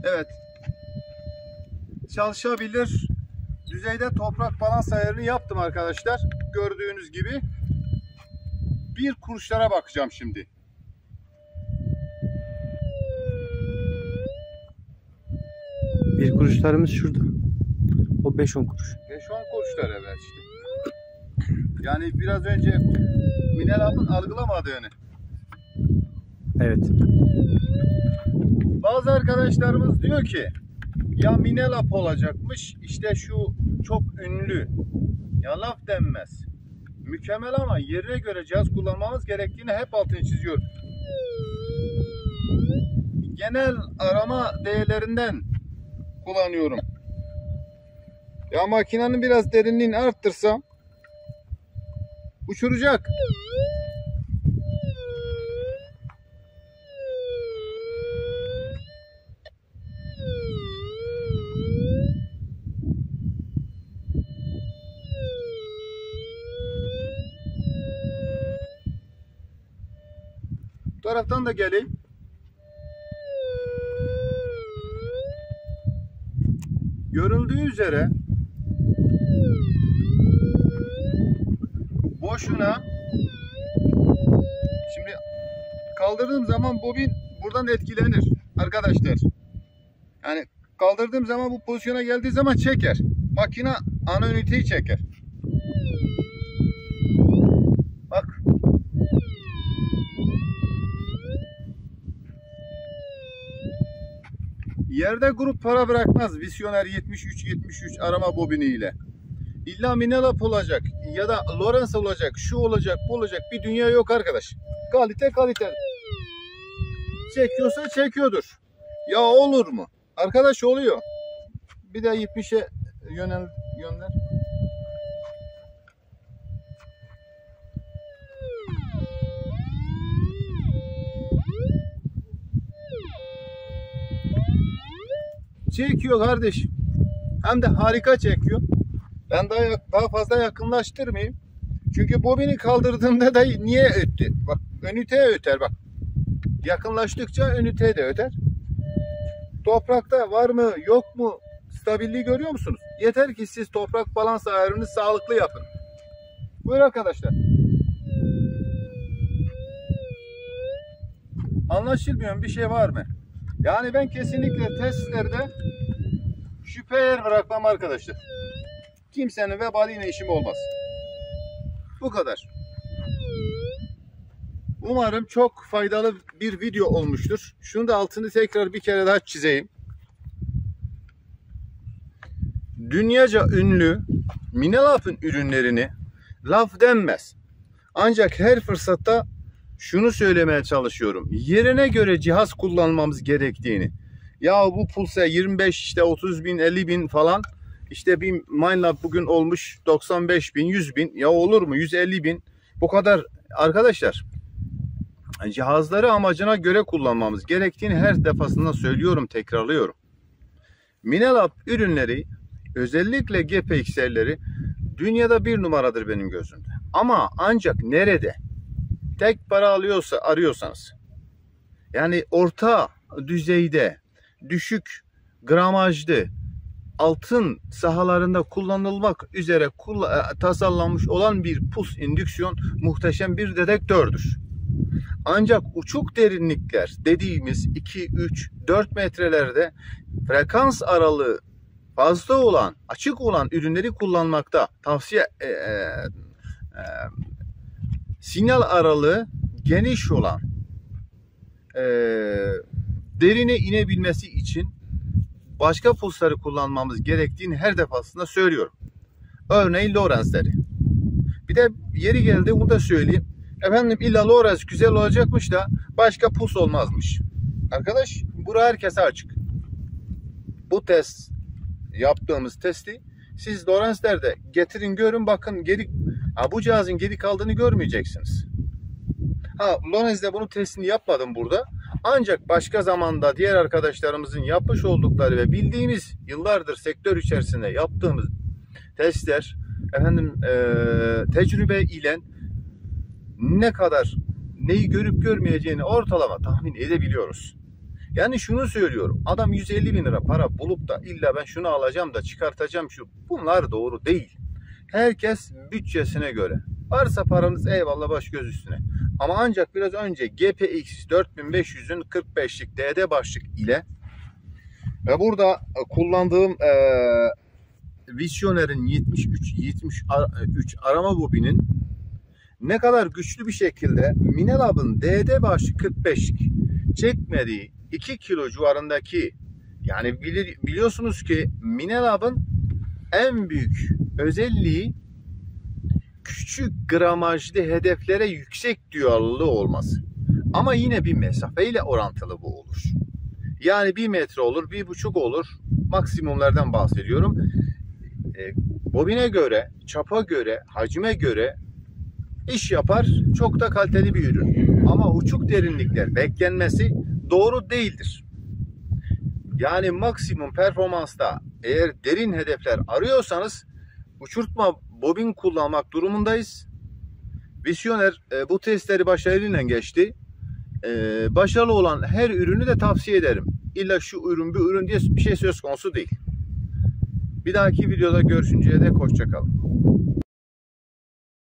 Evet. Çalışabilir düzeyde toprak balans ayarını yaptım arkadaşlar. Gördüğünüz gibi. Bir kuruşlara bakacağım şimdi. Bir kuruşlarımız şurada. O 5-10 kuruş. 5-10 kuruşlar evet işte. Yani biraz önce Minelab'ın algılamadığını. Evet. Bazı arkadaşlarımız diyor ki ya Minelab olacakmış işte şu çok ünlü. Ya laf denmez. Mükemmel ama yerine göre cihaz kullanmamız gerektiğini hep altını çiziyor. Genel arama değerlerinden kullanıyorum. Ya makinenin biraz derinliğini arttırsam uçuracak. Bu taraftan da geleyim. Görüldüğü üzere boşuna şimdi kaldırdığım zaman bobin buradan etkilenir arkadaşlar. Yani kaldırdığım zaman bu pozisyona geldiği zaman çeker. Makine ana üniteyi çeker. Bak. Yerde grup para bırakmaz. Visioner 73 arama bobiniyle. İlla Minelab olacak ya da Lowrance olacak, şu olacak, bu olacak bir dünya yok arkadaş. Kalite kalite. Çekiyorsa çekiyordur. Ya olur mu? Arkadaş oluyor. Bir de 70'e gönder. Çekiyor kardeşim. Hem de harika çekiyor. Ben daha fazla yakınlaştırmayayım. Çünkü bobini kaldırdığımda da niye öttü? Bak üniteye öter bak. Yakınlaştıkça üniteye de öter. Toprakta var mı yok mu stabilliği görüyor musunuz? Yeter ki siz toprak balans ayarını sağlıklı yapın. Buyur arkadaşlar. Anlaşılmıyor bir şey var mı? Yani ben kesinlikle testlerde şüphe yer bırakmam arkadaşlar. Kimsenin vebaliyle işim olmaz. Bu kadar. Umarım çok faydalı bir video olmuştur. Şunu da altını tekrar bir kere daha çizeyim. Dünyaca ünlü Minelab'ın ürünlerini laf denmez. Ancak her fırsatta şunu söylemeye çalışıyorum. Yerine göre cihaz kullanmamız gerektiğini. Ya bu Pulse 25 işte 30 bin 50 bin falan. İşte bir Minelab bugün olmuş 95 bin 100 bin. Ya olur mu 150 bin. Bu kadar arkadaşlar. Cihazları amacına göre kullanmamız gerektiğini her defasında söylüyorum, tekrarlıyorum. Minelab ürünleri özellikle GPX'leri dünyada bir numaradır benim gözümde. Ama ancak nerede? Tek para arıyorsanız. Yani orta düzeyde, düşük gramajlı altın sahalarında kullanılmak üzere tasarlanmış olan bir pulse indüksiyon muhteşem bir dedektördür. Ancak uçuk derinlikler dediğimiz 2, 3, 4 metrelerde frekans aralığı fazla olan, açık olan ürünleri kullanmakta tavsiye sinyal aralığı geniş olan derine inebilmesi için başka pulsları kullanmamız gerektiğini her defasında söylüyorum. Örneğin Lowrance'leri. Bir de yeri geldi bunu da söyleyeyim. Efendim illa Lowrance güzel olacakmış da başka puls olmazmış. Arkadaş bura herkese açık. Bu test yaptığımız testi siz Lowrance'lerde getirin görün bakın bu cihazın geri kaldığını görmeyeceksiniz. Lowrance'de bunun testini yapmadım burada. Ancak başka zamanda diğer arkadaşlarımızın yapmış oldukları ve bildiğimiz yıllardır sektör içerisinde yaptığımız testler tecrübe ile ne kadar neyi görüp görmeyeceğini ortalama tahmin edebiliyoruz. Yani şunu söylüyorum. Adam 150 bin lira para bulup da illa ben şunu alacağım da çıkartacağım şu. Bunlar doğru değil. Herkes bütçesine göre. Varsa paranız eyvallah, baş göz üstüne. Ama ancak biraz önce GPX 4500'ün 45'lik DD başlık ile ve burada kullandığım Visioner'in 73 arama bobinin ne kadar güçlü bir şekilde Minelab'ın DD başlık 45'lik çekmediği 2 kilo civarındaki, yani biliyorsunuz ki Minelab'ın en büyük özelliği küçük gramajlı hedeflere yüksek duyarlılığı olması. Ama yine bir mesafeyle orantılı bu olur. Yani 1 metre olur, 1,5 olur. Maksimumlardan bahsediyorum. Bobine göre, çapa göre, hacime göre iş yapar. Çok da kaliteli bir ürün. Ama uçuk derinlikler beklenmesi doğru değildir. Yani maksimum performansta eğer derin hedefler arıyorsanız uçurtma bobin kullanmak durumundayız. Visioner bu testleri başarıyla geçti. Başarılı olan her ürünü de tavsiye ederim. İlla şu ürün, bu ürün diye bir şey söz konusu değil. Bir dahaki videoda görüşünceye dek hoşça kalın.